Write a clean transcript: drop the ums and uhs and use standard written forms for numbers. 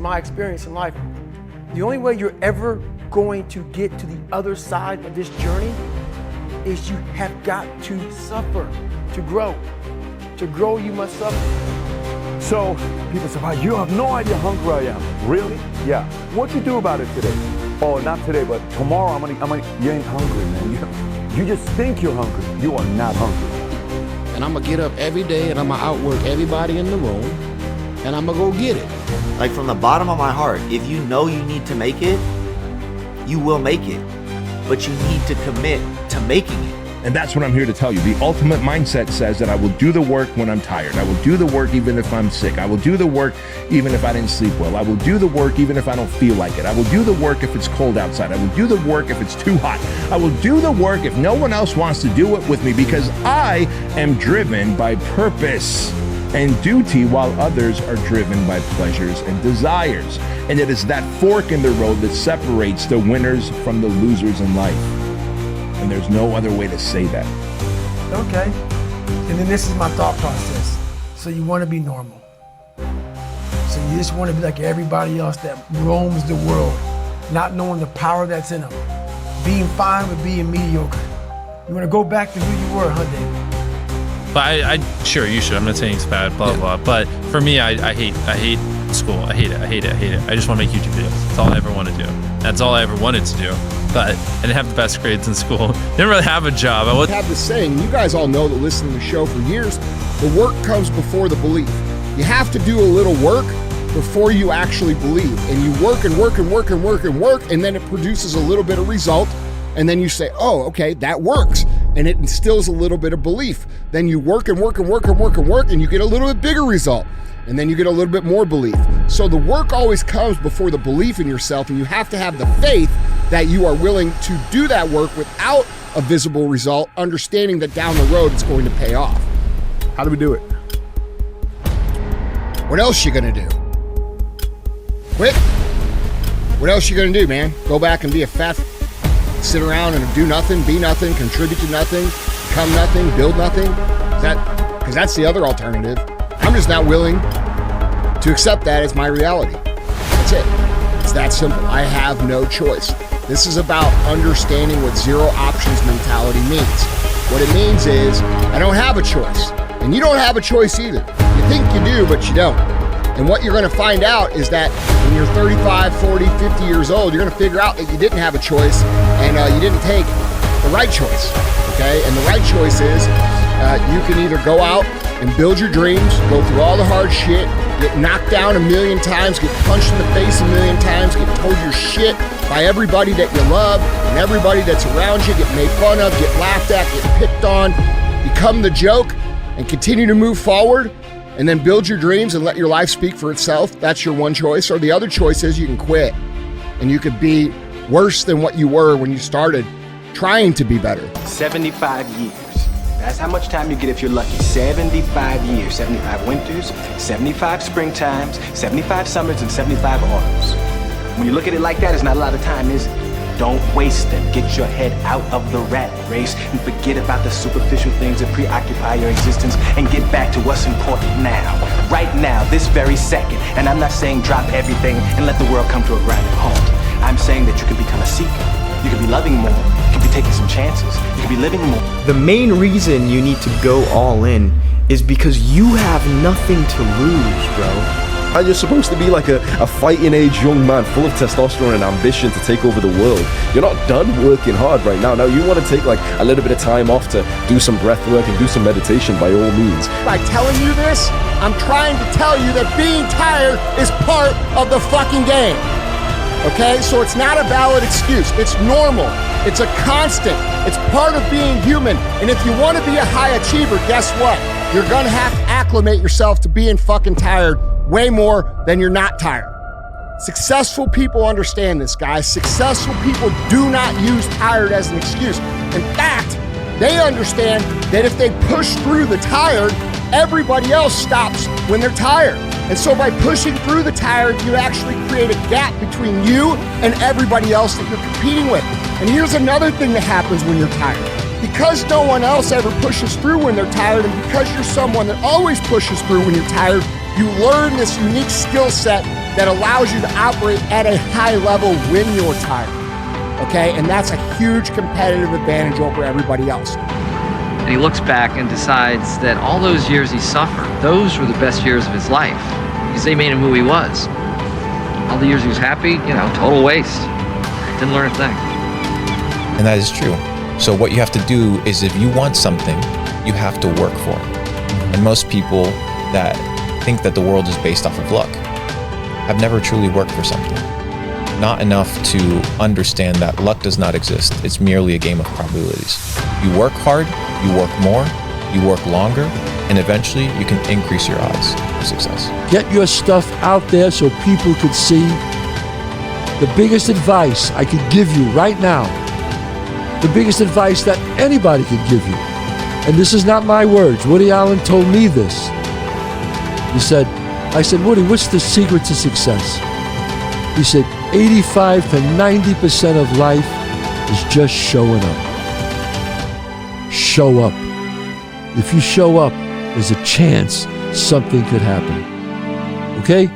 my experience in life, the only way you're ever going to get to the other side of this journey is you have got to suffer to grow. To grow, you must suffer. So people say, wow, you have no idea how hungry I am. Really? Yeah. What you do about it today? Oh, not today, but tomorrow I'm gonna, you ain't hungry, man. You just think you're hungry. You are not hungry. And I'm gonna get up every day and I'm gonna outwork everybody in the room and I'm gonna go get it. Like from the bottom of my heart, if you know you need to make it, you will make it. But you need to commit to making it. And that's what I'm here to tell you. The ultimate mindset says that I will do the work when I'm tired. I will do the work even if I'm sick. I will do the work even if I didn't sleep well. I will do the work even if I don't feel like it. I will do the work if it's cold outside. I will do the work if it's too hot. I will do the work if no one else wants to do it with me, because I am driven by purpose and duty while others are driven by pleasures and desires. And it is that fork in the road that separates the winners from the losers in life. And there's no other way to say that. Okay. And then this is my thought process. So you want to be normal. So you just want to be like everybody else that roams the world, not knowing the power that's in them. Being fine with being mediocre. You want to go back to who you were, huh, David? But sure, you should. I'm not saying it's bad, blah, blah, blah. But for me, I hate school. I hate it. I just want to make YouTube videos. That's all I ever want to do. That's all I ever wanted to do. But I didn't have the best grades in school. Didn't really have a job. I have this saying, you guys all know that listening to the show for years, the work comes before the belief. You have to do a little work before you actually believe. And you work and work and work and work and work, and then it produces a little bit of result. And then you say, oh, okay, that works. And it instills a little bit of belief. Then you work and work and work and work and work, and you get a little bit bigger result. And then you get a little bit more belief. So the work always comes before the belief in yourself, and you have to have the faith that you are willing to do that work without a visible result, understanding that down the road it's going to pay off. How do we do it? What else you gonna do? Quit? What else you gonna do, man? Go back and be a fat, sit around and do nothing, be nothing, contribute to nothing, become nothing, build nothing? Because that's the other alternative. I'm just not willing to accept that as my reality. That's it. It's that simple. I have no choice. This is about understanding what zero options mentality means. What it means is I don't have a choice, and you don't have a choice either. You think you do, but you don't. And what you're going to find out is that when you're 35, 40, 50 years old, you're going to figure out that you didn't have a choice and you didn't take the right choice, okay? And the right choice is you can either go out and build your dreams, go through all the hard shit, get knocked down a million times, get punched in the face a million times, get told you're shit by everybody that you love and everybody that's around you, get made fun of, get laughed at, get picked on, become the joke, and continue to move forward, and then build your dreams and let your life speak for itself. That's your one choice. Or the other choice is you can quit, and you could be worse than what you were when you started trying to be better. 75 years. That's how much time you get if you're lucky. 75 years, 75 winters, 75 springtimes, 75 summers, and 75 autumns. When you look at it like that, it's not a lot of time, is it? Don't waste them. Get your head out of the rat race and forget about the superficial things that preoccupy your existence and get back to what's important now. Right now, this very second. And I'm not saying drop everything and let the world come to a grinding halt. I'm saying that you can become a seeker. You can be loving more. You can be taking some chances. You can be living more. The main reason you need to go all in is because you have nothing to lose, bro. And you're supposed to be like a fighting age young man full of testosterone and ambition to take over the world. You're not done working hard right now. Now you want to take like a little bit of time off to do some breath work and do some meditation by all means. By telling you this, I'm trying to tell you that being tired is part of the fucking game. Okay, so it's not a valid excuse. It's normal. It's a constant. It's part of being human. And if you want to be a high achiever, guess what? You're gonna have to acclimate yourself to being fucking tired way more than you're not tired. Successful people understand this, guys. Successful people do not use tired as an excuse. In fact, they understand that if they push through the tired, everybody else stops when they're tired. And so by pushing through the tired, you actually create a gap between you and everybody else that you're competing with. And here's another thing that happens when you're tired. Because no one else ever pushes through when they're tired, and because you're someone that always pushes through when you're tired, you learn this unique skill set that allows you to operate at a high level when you're tired. Okay? And that's a huge competitive advantage over everybody else. And he looks back and decides that all those years he suffered, those were the best years of his life, because they made him who he was. All the years he was happy, total waste. Didn't learn a thing. And that is true. So what you have to do is, if you want something, you have to work for it. And most people that think that the world is based off of luck have never truly worked for something. Not enough to understand that luck does not exist. It's merely a game of probabilities. You work hard, you work more, you work longer, and eventually you can increase your odds of success. Get your stuff out there so people could see. The biggest advice I could give you right now, the biggest advice that anybody could give you, and this is not my words, Woody Allen told me this. I said, Woody, what's the secret to success? He said, 85 to 90% of life is just showing up. Show up. If you show up, there's a chance something could happen. Okay?